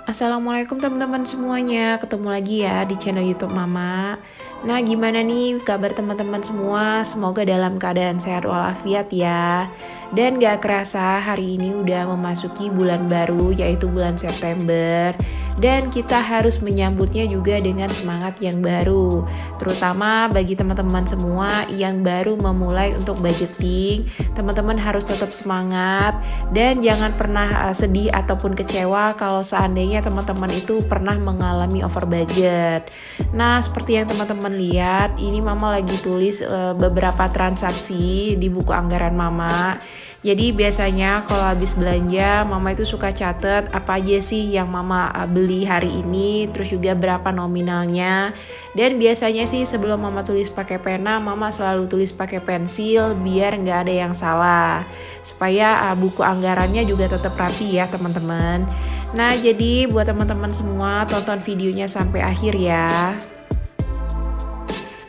Assalamualaikum teman-teman semuanya, ketemu lagi ya di channel YouTube Mama. Nah, gimana nih kabar teman-teman semua? Semoga dalam keadaan sehat walafiat ya. Dan gak kerasa hari ini udah memasuki bulan baru, yaitu bulan September. Dan kita harus menyambutnya juga dengan semangat yang baru. Terutama bagi teman-teman semua yang baru memulai untuk budgeting, teman-teman harus tetap semangat dan jangan pernah sedih ataupun kecewa kalau seandainya teman-teman itu pernah mengalami over budget. Nah, seperti yang teman-teman lihat, ini Mama lagi tulis beberapa transaksi di buku anggaran Mama. Jadi biasanya kalau habis belanja, Mama itu suka catat apa aja sih yang Mama beli hari ini, terus juga berapa nominalnya. Dan biasanya sih sebelum Mama tulis pakai pena, Mama selalu tulis pakai pensil biar nggak ada yang salah. Supaya buku anggarannya juga tetap rapi ya teman-teman. Nah, jadi buat teman-teman semua tonton videonya sampai akhir ya.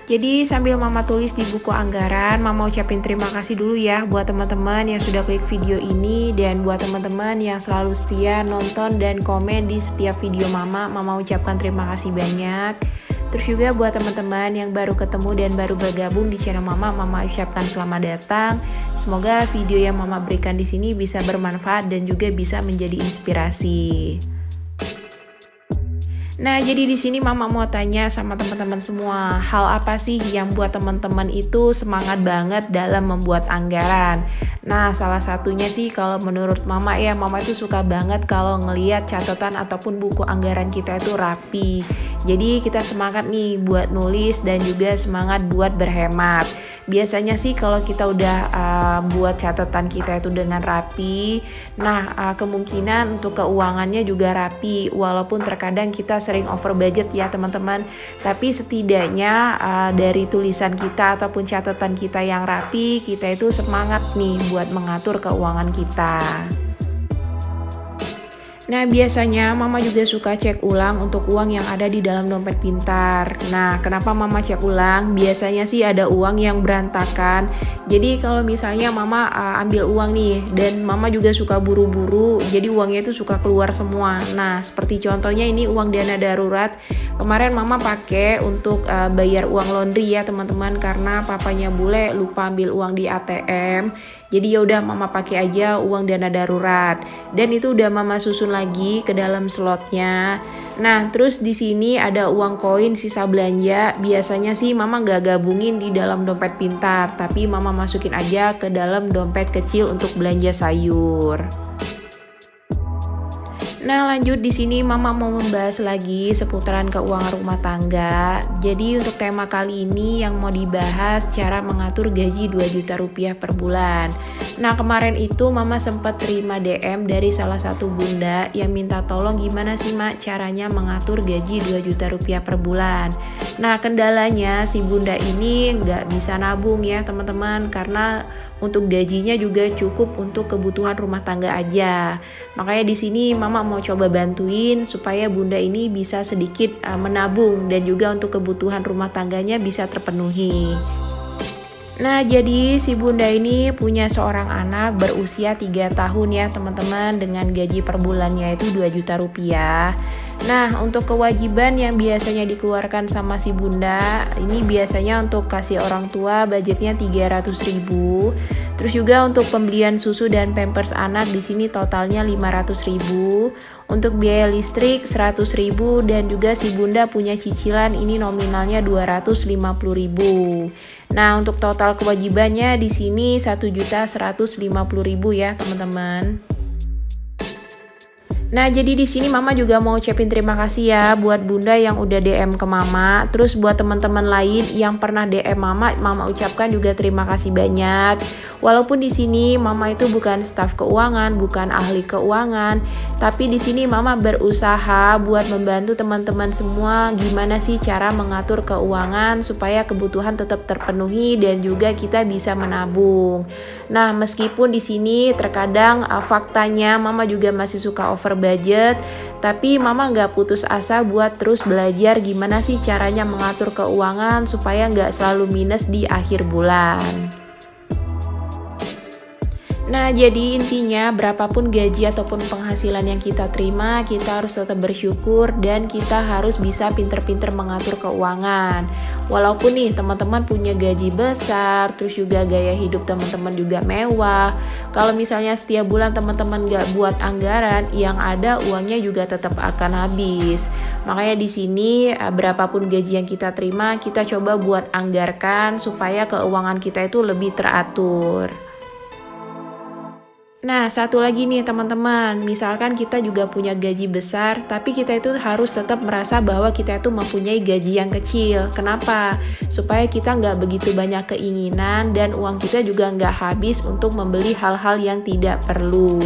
Jadi sambil Mama tulis di buku anggaran, Mama ucapin terima kasih dulu ya buat teman-teman yang sudah klik video ini, dan buat teman-teman yang selalu setia nonton dan komen di setiap video Mama ucapkan terima kasih banyak. Terus juga buat teman-teman yang baru ketemu dan baru bergabung di channel Mama ucapkan selamat datang. Semoga video yang Mama berikan di sini bisa bermanfaat dan juga bisa menjadi inspirasi. Nah, jadi di sini Mama mau tanya sama teman-teman semua, hal apa sih yang buat teman-teman itu semangat banget dalam membuat anggaran? Nah, salah satunya sih kalau menurut Mama ya, Mama itu suka banget kalau ngelihat catatan ataupun buku anggaran kita itu rapi. Jadi kita semangat nih buat nulis dan juga semangat buat berhemat. Biasanya sih kalau kita udah buat catatan kita itu dengan rapi, nah kemungkinan untuk keuangannya juga rapi, walaupun terkadang kita sering over budget ya teman-teman. Tapi setidaknya dari tulisan kita ataupun catatan kita yang rapi, kita itu semangat nih buat mengatur keuangan kita. Nah, biasanya Mama juga suka cek ulang untuk uang yang ada di dalam dompet pintar. Nah, kenapa Mama cek ulang? Biasanya sih ada uang yang berantakan. Jadi kalau misalnya Mama ambil uang nih, dan Mama juga suka buru-buru, jadi uangnya itu suka keluar semua. Nah, seperti contohnya ini uang dana darurat. Kemarin Mama pakai untuk bayar uang laundry ya teman-teman, karena papanya bule lupa ambil uang di ATM. Jadi ya udah Mama pakai aja uang dana darurat, dan itu udah Mama susun lagi ke dalam slotnya. Nah, terus di sini ada uang koin sisa belanja. Biasanya sih Mama nggak gabungin di dalam dompet pintar, tapi Mama masukin aja ke dalam dompet kecil untuk belanja sayur. Nah, lanjut di sini Mama mau membahas lagi seputaran keuangan rumah tangga. Jadi untuk tema kali ini yang mau dibahas cara mengatur gaji 2 juta rupiah per bulan. Nah, kemarin itu Mama sempat terima DM dari salah satu bunda yang minta tolong gimana sih Mak caranya mengatur gaji 2 juta rupiah per bulan. Nah, kendalanya si bunda ini nggak bisa nabung ya teman-teman, karena untuk gajinya juga cukup untuk kebutuhan rumah tangga aja. Makanya di sini Mama mau coba bantuin supaya bunda ini bisa sedikit menabung dan juga untuk kebutuhan rumah tangganya bisa terpenuhi. Nah, jadi si bunda ini punya seorang anak berusia 3 tahun ya teman-teman, dengan gaji per bulannya itu 2 juta rupiah. Nah, untuk kewajiban yang biasanya dikeluarkan sama si bunda, ini biasanya untuk kasih orang tua budgetnya 300.000. Terus juga untuk pembelian susu dan pampers anak di sini totalnya 500.000. Untuk biaya listrik 100.000, dan juga si bunda punya cicilan ini nominalnya 250.000. Nah, untuk total kewajibannya di sini 1.150.000 ya teman-teman. Nah, jadi di sini Mama juga mau ucapin terima kasih ya buat bunda yang udah DM ke Mama. Terus buat teman-teman lain yang pernah DM Mama ucapkan juga terima kasih banyak. Walaupun di sini Mama itu bukan staf keuangan, bukan ahli keuangan, tapi di sini Mama berusaha buat membantu teman-teman semua gimana sih cara mengatur keuangan supaya kebutuhan tetap terpenuhi dan juga kita bisa menabung. Nah, meskipun di sini terkadang faktanya Mama juga masih suka over budget, tapi Mama nggak putus asa buat terus belajar gimana sih caranya mengatur keuangan supaya nggak selalu minus di akhir bulan. Nah, jadi intinya berapapun gaji ataupun penghasilan yang kita terima, kita harus tetap bersyukur dan kita harus bisa pinter-pinter mengatur keuangan. Walaupun nih teman-teman punya gaji besar, terus juga gaya hidup teman-teman juga mewah. Kalau misalnya setiap bulan teman-teman gak buat anggaran, yang ada uangnya juga tetap akan habis. Makanya di sini berapapun gaji yang kita terima, kita coba buat anggarkan supaya keuangan kita itu lebih teratur. Nah, satu lagi nih teman-teman, misalkan kita juga punya gaji besar, tapi kita itu harus tetap merasa bahwa kita itu mempunyai gaji yang kecil. Kenapa? Supaya kita nggak begitu banyak keinginan dan uang kita juga nggak habis untuk membeli hal-hal yang tidak perlu.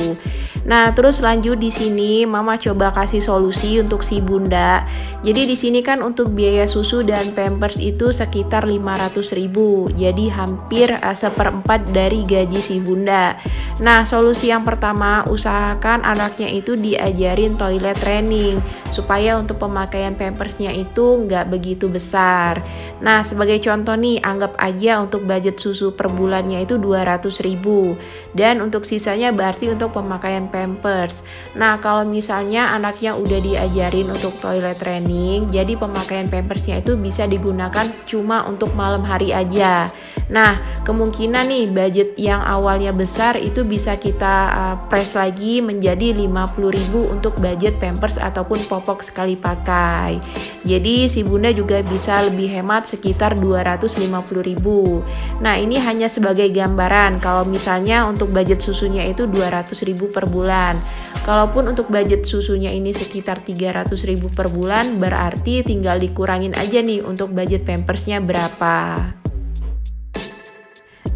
Nah, terus lanjut di sini, Mama coba kasih solusi untuk si bunda. Jadi di sini kan untuk biaya susu dan pampers itu sekitar 500.000, jadi hampir seperempat dari gaji si bunda. Nah, solusi yang pertama, usahakan anaknya itu diajarin toilet training supaya untuk pemakaian pampersnya itu nggak begitu besar. Nah, sebagai contoh nih, anggap aja untuk budget susu per bulannya itu 200.000 dan untuk sisanya berarti untuk pemakaian pampers. Nah, kalau misalnya anaknya udah diajarin untuk toilet training, jadi pemakaian pampersnya itu bisa digunakan cuma untuk malam hari aja. Nah, kemungkinan nih budget yang awalnya besar itu bisa kita press lagi menjadi 50.000 untuk budget pampers ataupun popok sekali pakai. Jadi si bunda juga bisa lebih hemat sekitar 250.000. Nah, ini hanya sebagai gambaran kalau misalnya untuk budget susunya itu 200.000 per bulan. Kalaupun untuk budget susunya ini sekitar 300.000 per bulan, berarti tinggal dikurangin aja nih untuk budget pampersnya berapa.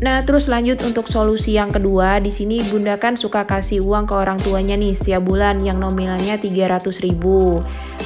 Nah, terus lanjut untuk solusi yang kedua, di sini bunda kan suka kasih uang ke orang tuanya nih setiap bulan yang nominalnya 300.000.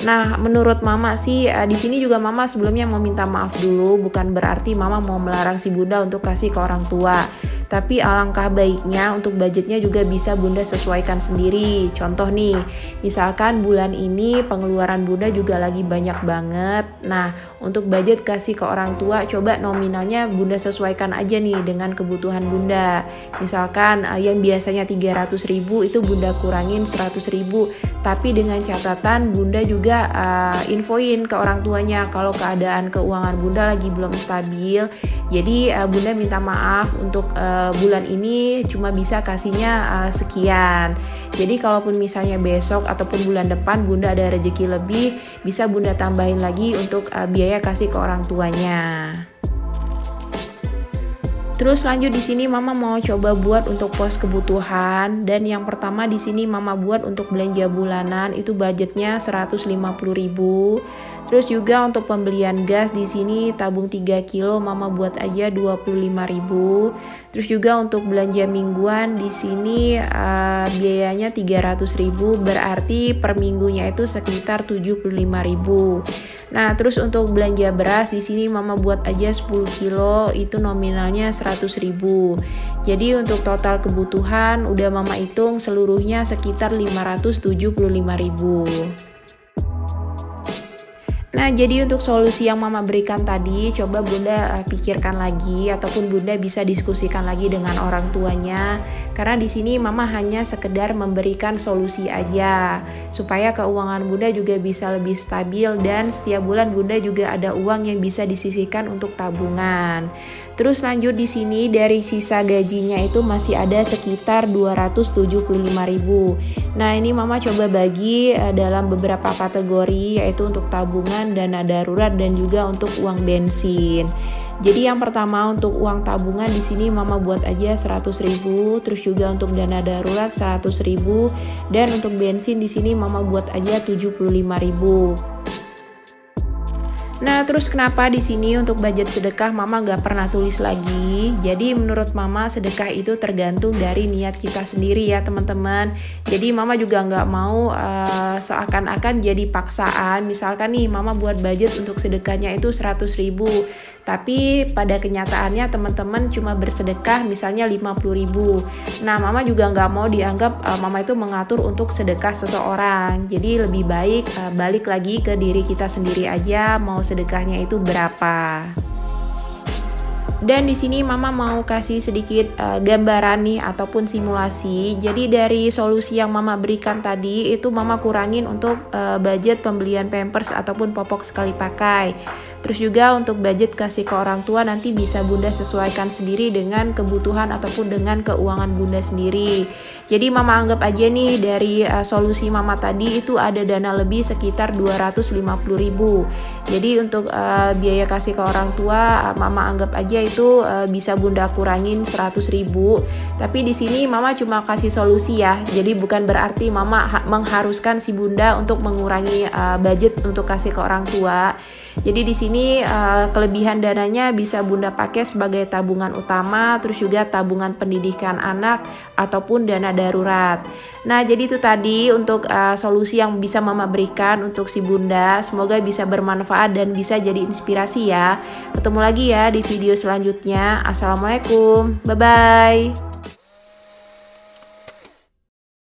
Nah, menurut mama sih di sini juga mama sebelumnya mau minta maaf dulu, bukan berarti mama mau melarang si bunda untuk kasih ke orang tua. Tapi alangkah baiknya untuk budgetnya juga bisa bunda sesuaikan sendiri. Contoh nih, misalkan bulan ini pengeluaran bunda juga lagi banyak banget. Nah, untuk budget kasih ke orang tua, coba nominalnya bunda sesuaikan aja nih dengan kebutuhan bunda. Misalkan yang biasanya 300.000 itu bunda kurangin 100.000. Tapi dengan catatan bunda juga infoin ke orang tuanya kalau keadaan keuangan bunda lagi belum stabil. Jadi bunda minta maaf untuk bulan ini cuma bisa kasihnya sekian. Jadi kalaupun misalnya besok ataupun bulan depan bunda ada rezeki lebih, bisa bunda tambahin lagi untuk biaya kasih ke orang tuanya. Terus lanjut di sini mama mau coba buat untuk pos kebutuhan, dan yang pertama di sini mama buat untuk belanja bulanan itu budgetnya 150.000. Terus juga untuk pembelian gas di sini tabung 3 kilo mama buat aja 25.000. Terus juga untuk belanja mingguan di sini biayanya 300.000, berarti per minggunya itu sekitar 75.000. Nah, terus untuk belanja beras di sini mama buat aja 10 kilo itu nominalnya 100.000. Jadi untuk total kebutuhan udah mama hitung seluruhnya sekitar 575.000. Nah, jadi untuk solusi yang mama berikan tadi, coba bunda pikirkan lagi ataupun bunda bisa diskusikan lagi dengan orang tuanya. Karena di sini mama hanya sekedar memberikan solusi aja supaya keuangan bunda juga bisa lebih stabil dan setiap bulan bunda juga ada uang yang bisa disisihkan untuk tabungan. Terus lanjut di sini dari sisa gajinya itu masih ada sekitar 275.000. Nah, ini mama coba bagi dalam beberapa kategori, yaitu untuk tabungan, dana darurat, dan juga untuk uang bensin. Jadi yang pertama untuk uang tabungan di sini mama buat aja 100.000, terus juga untuk dana darurat 100.000, dan untuk bensin di sini mama buat aja 75.000. Nah, terus kenapa di sini untuk budget sedekah mama nggak pernah tulis lagi? Jadi menurut mama sedekah itu tergantung dari niat kita sendiri ya teman-teman. Jadi mama juga nggak mau seakan-akan jadi paksaan. Misalkan nih mama buat budget untuk sedekahnya itu 100.000, tapi pada kenyataannya teman-teman cuma bersedekah misalnya 50.000. Nah, mama juga nggak mau dianggap mama itu mengatur untuk sedekah seseorang. Jadi lebih baik balik lagi ke diri kita sendiri aja, mau sedekahnya itu berapa. Dan di sini mama mau kasih sedikit gambaran nih ataupun simulasi. Jadi dari solusi yang mama berikan tadi itu mama kurangin untuk budget pembelian pampers ataupun popok sekali pakai. Terus juga untuk budget kasih ke orang tua nanti bisa bunda sesuaikan sendiri dengan kebutuhan ataupun dengan keuangan bunda sendiri. Jadi mama anggap aja nih dari solusi mama tadi itu ada dana lebih sekitar 250.000. Jadi untuk biaya kasih ke orang tua mama anggap aja itu bisa bunda kurangin 100.000. Tapi di sini mama cuma kasih solusi ya. Jadi bukan berarti mama mengharuskan si bunda untuk mengurangi budget untuk kasih ke orang tua. Jadi di sini kelebihan dananya bisa bunda pakai sebagai tabungan utama, terus juga tabungan pendidikan anak ataupun dana darurat. Nah, jadi itu tadi untuk solusi yang bisa mama berikan untuk si bunda. Semoga bisa bermanfaat dan bisa jadi inspirasi ya. Ketemu lagi ya di video selanjutnya. Assalamualaikum, bye bye.